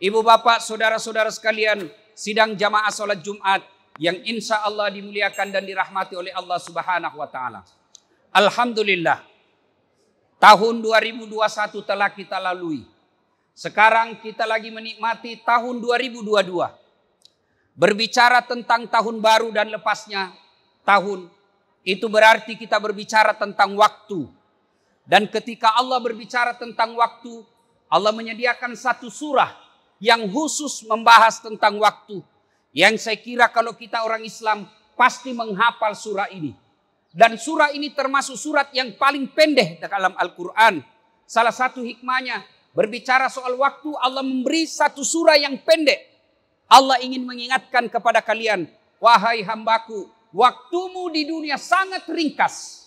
Ibu bapak, saudara-saudara sekalian, sidang jamaah sholat Jumat yang insya Allah dimuliakan dan dirahmati oleh Allah Subhanahu wa Ta'ala. Alhamdulillah, tahun 2021 telah kita lalui. Sekarang kita lagi menikmati tahun 2022. Berbicara tentang tahun baru dan lepasnya tahun, itu berarti kita berbicara tentang waktu. Dan ketika Allah berbicara tentang waktu, Allah menyediakan satu surah yang khusus membahas tentang waktu. Yang saya kira kalau kita orang Islam pasti menghafal surah ini. Dan surah ini termasuk surat yang paling pendek dalam Al-Quran. Salah satu hikmahnya berbicara soal waktu, Allah memberi satu surah yang pendek. Allah ingin mengingatkan kepada kalian, wahai hambaku, waktumu di dunia sangat ringkas.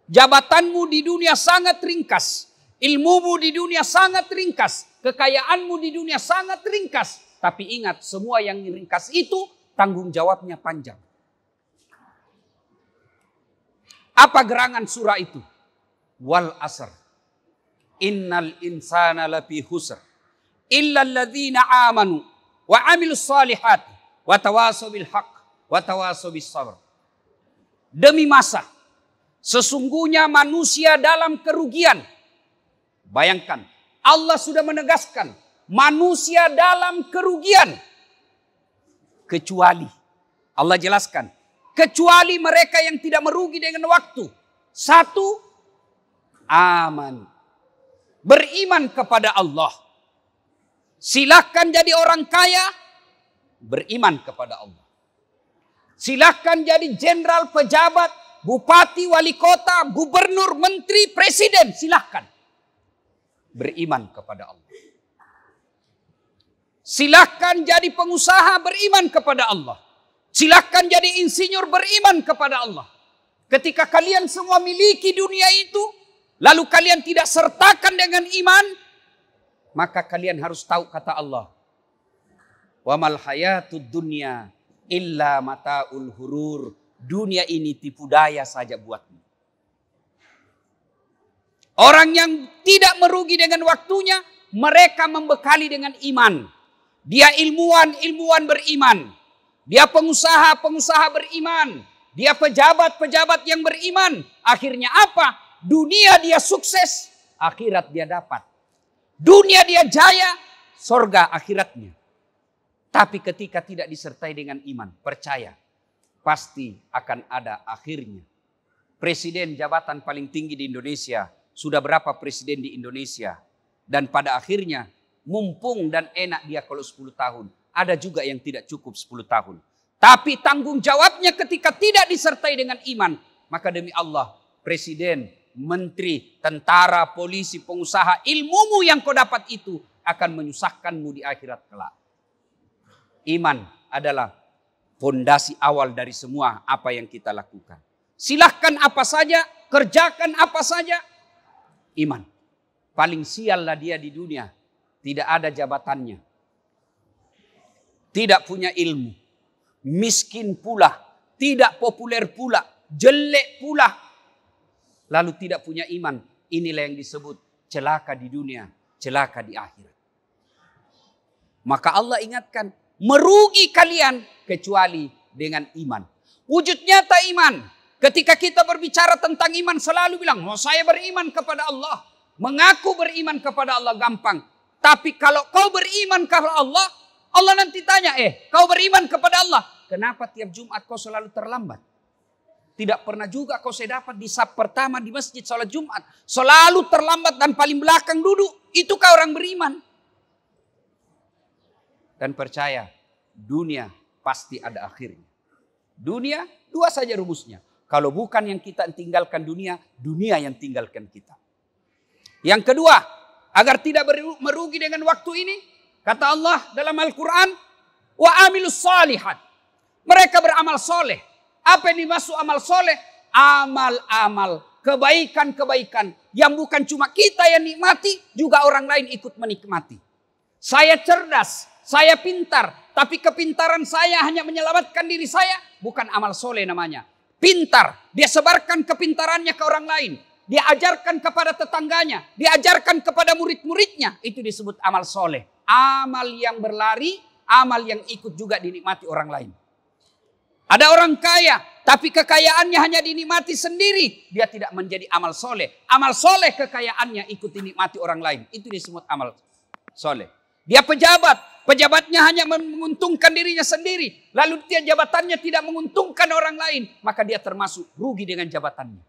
Jabatanmu di dunia sangat ringkas. Ilmumu di dunia sangat ringkas. Kekayaanmu di dunia sangat ringkas. Tapi ingat, semua yang ringkas itu tanggung jawabnya panjang. Apa gerangan surah itu? Wal asr. Innal insana lafi khusr. Illa alladhina amanu wa amilus salihati wa tawasaw bil haqq wa tawasaw bis sabr. Demi masa, sesungguhnya manusia dalam kerugian. Bayangkan, Allah sudah menegaskan manusia dalam kerugian. Kecuali, Allah jelaskan, kecuali mereka yang tidak merugi dengan waktu. Satu, aman. Beriman kepada Allah. Silakan jadi orang kaya, beriman kepada Allah. Silakan jadi jenderal, pejabat, bupati, wali kota, gubernur, menteri, presiden, silakan. Beriman kepada Allah. Silakan jadi pengusaha, beriman kepada Allah. Silakan jadi insinyur, beriman kepada Allah. Ketika kalian semua miliki dunia itu, lalu kalian tidak sertakan dengan iman, maka kalian harus tahu kata Allah, wa mal hayatud dunya illa mataul hurur. Dunia ini tipu daya saja buatmu. Orang yang tidak merugi dengan waktunya, mereka membekali dengan iman. Dia ilmuwan, ilmuwan beriman. Dia pengusaha, pengusaha beriman. Dia pejabat, pejabat yang beriman. Akhirnya apa? Dunia dia sukses, akhirat dia dapat. Dunia dia jaya, sorga akhiratnya. Tapi ketika tidak disertai dengan iman, percaya, pasti akan ada akhirnya. Presiden jabatan paling tinggi di Indonesia, sudah berapa presiden di Indonesia? Dan pada akhirnya mumpung dan enak dia kalau 10 tahun. Ada juga yang tidak cukup 10 tahun. Tapi tanggung jawabnya ketika tidak disertai dengan iman. Maka demi Allah, presiden, menteri, tentara, polisi, pengusaha, ilmumu yang kau dapat itu akan menyusahkanmu di akhirat kelak. Iman adalah fondasi awal dari semua apa yang kita lakukan. Silahkan apa saja, kerjakan apa saja. Iman. Paling siallah dia di dunia. Tidak ada jabatannya. Tidak punya ilmu. Miskin pula. Tidak populer pula. Jelek pula. Lalu tidak punya iman. Inilah yang disebut celaka di dunia. Celaka di akhirat. Maka Allah ingatkan. Merugi kalian kecuali dengan iman. Wujud nyata iman. Ketika kita berbicara tentang iman selalu bilang, oh saya beriman kepada Allah. Mengaku beriman kepada Allah gampang. Tapi kalau kau beriman kepada Allah, Allah nanti tanya, kau beriman kepada Allah. Kenapa tiap Jumat kau selalu terlambat? Tidak pernah juga kau saya dapat di saf pertama di masjid sholat Jumat. Selalu terlambat dan paling belakang duduk. Itukah orang beriman? Dan percaya, dunia pasti ada akhirnya. Dunia, dua saja rumusnya. Kalau bukan yang kita tinggalkan dunia, dunia yang tinggalkan kita. Yang kedua, agar tidak merugi dengan waktu ini, kata Allah dalam Al-Quran, wa amilus salihat. Mereka beramal soleh. Apa yang dimaksud amal soleh? Amal-amal, kebaikan-kebaikan yang bukan cuma kita yang nikmati, juga orang lain ikut menikmati. Saya cerdas, saya pintar, tapi kepintaran saya hanya menyelamatkan diri saya, bukan amal soleh namanya. Pintar, dia sebarkan kepintarannya ke orang lain. dia ajarkan kepada tetangganya, diajarkan kepada murid-muridnya. Itu disebut amal soleh. Amal yang berlari, amal yang ikut juga dinikmati orang lain. Ada orang kaya, tapi kekayaannya hanya dinikmati sendiri. Dia tidak menjadi amal soleh. Amal soleh kekayaannya ikut dinikmati orang lain. Itu disebut amal soleh. Dia pejabat, pejabatnya hanya menguntungkan dirinya sendiri. Lalu dia jabatannya tidak menguntungkan orang lain. Maka dia termasuk rugi dengan jabatannya.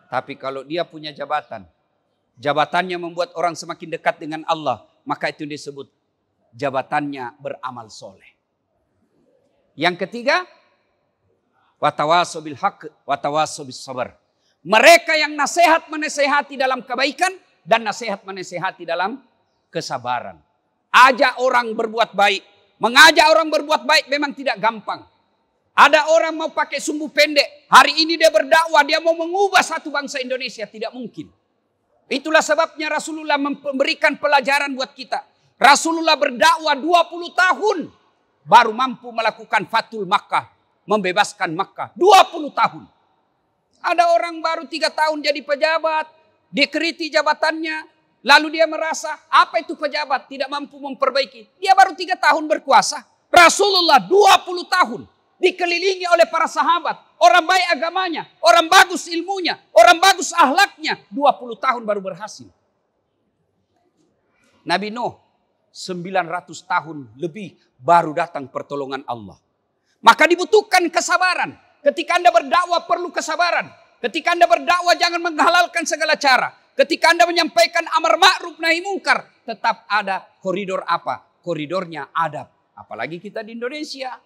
Tapi kalau dia punya jabatan, jabatannya membuat orang semakin dekat dengan Allah. Maka itu disebut jabatannya beramal soleh. Yang ketiga, watawasau bil haq, watawasau bis sabar. Mereka yang nasihat menasehati dalam kebaikan dan nasihat menasehati dalam kesabaran. Ajak orang berbuat baik. Mengajak orang berbuat baik memang tidak gampang. Ada orang mau pakai sumbu pendek. Hari ini dia berdakwah, dia mau mengubah satu bangsa Indonesia. Tidak mungkin. Itulah sebabnya Rasulullah memberikan pelajaran buat kita. Rasulullah berdakwah 20 tahun. Baru mampu melakukan Fathul Makkah. Membebaskan Makkah. 20 tahun. Ada orang baru 3 tahun jadi pejabat. Dikeriti jabatannya. Lalu dia merasa apa itu pejabat. Tidak mampu memperbaiki. Dia baru 3 tahun berkuasa. Rasulullah 20 tahun. Dikelilingi oleh para sahabat. Orang baik agamanya. Orang bagus ilmunya. Orang bagus akhlaknya. 20 tahun baru berhasil. Nabi Nuh. 900 tahun lebih baru datang pertolongan Allah. Maka dibutuhkan kesabaran. Ketika Anda berdakwah perlu kesabaran. Ketika Anda berdakwah jangan menghalalkan segala cara. Ketika Anda menyampaikan amar ma'ruf nahi mungkar. Tetap ada koridor apa? Koridornya adab. Apalagi kita di Indonesia.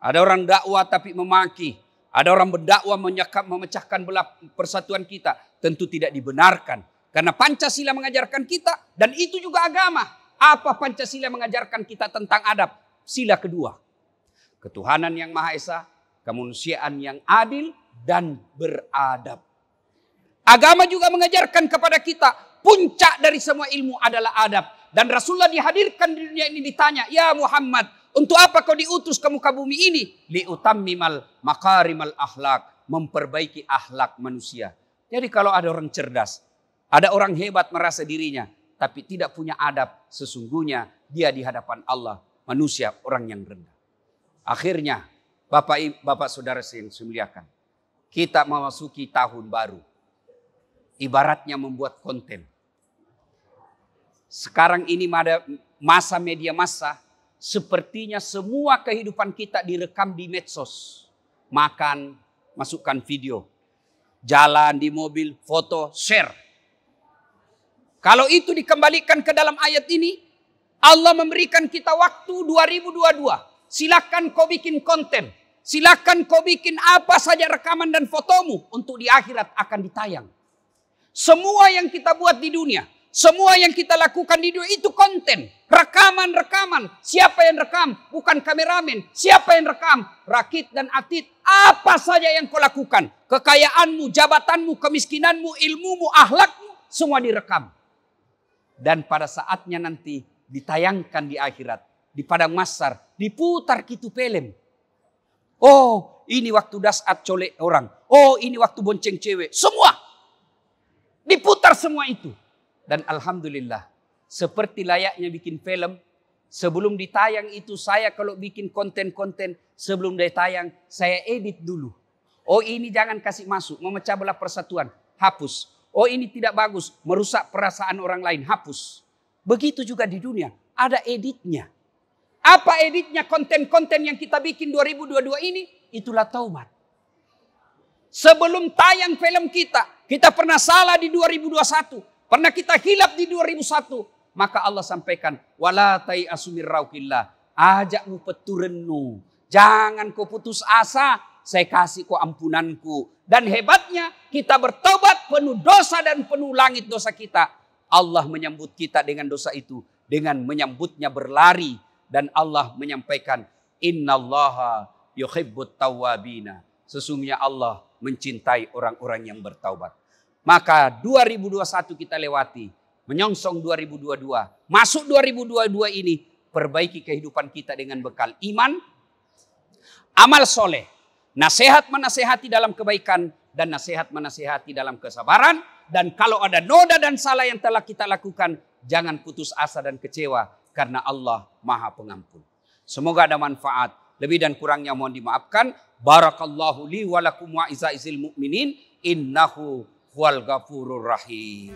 Ada orang dakwah tapi memaki. Ada orang berdakwah memecahkan belah persatuan kita. Tentu tidak dibenarkan. Karena Pancasila mengajarkan kita dan itu juga agama. Apa Pancasila mengajarkan kita tentang adab? Sila kedua. Ketuhanan yang Maha Esa, kemanusiaan yang adil dan beradab. Agama juga mengajarkan kepada kita puncak dari semua ilmu adalah adab. Dan Rasulullah dihadirkan di dunia ini ditanya, "Ya Muhammad, untuk apa kau diutus ke muka bumi ini?" Liutammimal makarimal akhlak, memperbaiki akhlak manusia. Jadi kalau ada orang cerdas, ada orang hebat merasa dirinya, tapi tidak punya adab. Sesungguhnya dia di hadapan Allah manusia orang yang rendah. Akhirnya Bapak Saudara yang saya muliakan. Kita memasuki tahun baru. Ibaratnya membuat konten. Sekarang ini masa media massa. Sepertinya semua kehidupan kita direkam di medsos. Makan, masukkan video. Jalan di mobil, foto, share. Kalau itu dikembalikan ke dalam ayat ini, Allah memberikan kita waktu 2022. Silakan kau bikin konten. Silakan kau bikin apa saja rekaman dan fotomu untuk di akhirat akan ditayang. Semua yang kita buat di dunia, semua yang kita lakukan di dunia itu konten. Rekaman-rekaman. Siapa yang rekam? Bukan kameramen. Siapa yang rekam? Rakit dan atid. Apa saja yang kau lakukan. Kekayaanmu, jabatanmu, kemiskinanmu, ilmumu, akhlakmu. Semua direkam. Dan pada saatnya nanti ditayangkan di akhirat. Di padang mahsyar. Diputar kitu film. Oh ini waktu dasat colek orang. Oh ini waktu bonceng cewek. Semua. Diputar semua itu. Dan alhamdulillah. Seperti layaknya bikin film. Sebelum ditayang itu saya kalau bikin konten-konten. Sebelum ditayang saya edit dulu. Oh ini jangan kasih masuk. Memecah belah persatuan. Hapus. Oh ini tidak bagus, merusak perasaan orang lain, hapus. Begitu juga di dunia, ada editnya. Apa editnya konten-konten yang kita bikin 2022 ini? Itulah taubat. Sebelum tayang film kita pernah salah di 2021. Pernah kita hilaf di 2001. Maka Allah sampaikan, wala tai'asu mir rauhillah. Ajakmu peturennu. Jangan kau putus asa. Saya kasih kau ampunanku. Dan hebatnya kita bertobat penuh dosa dan penuh langit dosa kita. Allah menyambut kita dengan dosa itu. Dengan menyambutnya berlari. Dan Allah menyampaikan. Innallaha yuhibbut tawwabina. Sesungguhnya Allah mencintai orang-orang yang bertaubat. Maka 2021 kita lewati. Menyongsong 2022. Masuk 2022 ini. Perbaiki kehidupan kita dengan bekal iman. Amal soleh. Nasihat menasehati dalam kebaikan dan nasihat-menasihati dalam kesabaran. Dan kalau ada noda dan salah yang telah kita lakukan, jangan putus asa dan kecewa karena Allah Maha Pengampun. Semoga ada manfaat. Lebih dan kurangnya mohon dimaafkan. Barakallahu li wa lakum wa izaizil mu'minin. Innahu huwal ghafurur rahim.